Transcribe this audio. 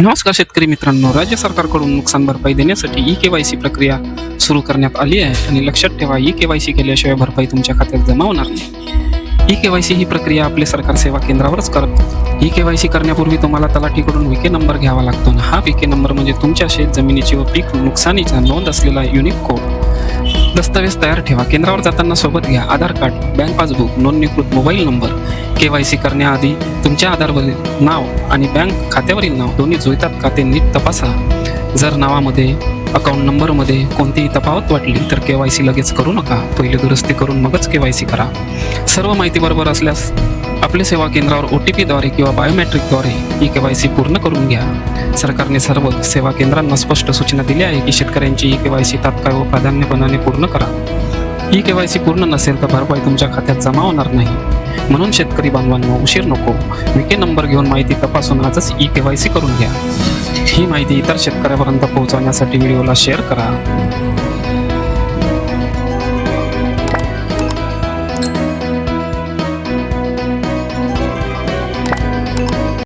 नमस्कार शेतकरी मित्रांनो, राज्य सरकारकडून नुकसान भरपाई देण्यासाठी ई-केवायसी प्रक्रिया सुरू करण्यात आली आहे आणि लक्षात ठेवा, ई-केवायसी केल्याशिवाय भरपाई तुमच्या खात्यात जमा होणार नाही. ई-केवायसी ही प्रक्रिया आपले सरकार सेवा केंद्रावरच करतो. ई-केवायसी करण्यापूर्वी तुम्हाला तलाठीकडून विके नंबर घ्यावा लागतो. हा विके नंबर म्हणजे तुमच्या शेत जमिनीची व पीक नुकसानीचा नोंद असलेला युनिक कोड. दस्तावेज तयार ठेवा. केंद्रावर जाताना सोबत घ्या आधार कार्ड, बँक पासबुक, नोंदणीकृत मोबाईल नंबर. केवायसी करण्याआधी तुमच्या आधारवरील नाव आणि बँक खात्यावरील नाव दोन्ही जुळतात का ते नीट तपासा. जर नावामध्ये अकाउंट नंबरमध्ये कोणतीही तफावत वाटली तर केवायसी लगेच करू नका. पहिले दुरुस्ती करून मगच केवायसी करा. सर्व माहिती बरोबर असल्यास आपले सेवा केंद्रावर OTPद्वारे किंवा बायोमेट्रिकद्वारे ई केवायसी पूर्ण करून घ्या. सरकारने सर्व सेवा केंद्रांना स्पष्ट सूचना दिल्या आहे की शेतकऱ्यांची ई केवायसी तात्काळ व प्राधान्यपणाने पूर्ण करा. ई केवायसी पूर्ण नसेल तर भरपाई तुमच्या खात्यात जमा होणार नाही. म्हणून शेतकरी बांधवांनो, उशीर नको. विके नंबर घेऊन माहिती तपासून आजच ई केवायसी करून घ्या. ही माहिती इतर शेतकऱ्यापर्यंत पोहोचवण्यासाठी व्हिडिओला शेअर करा.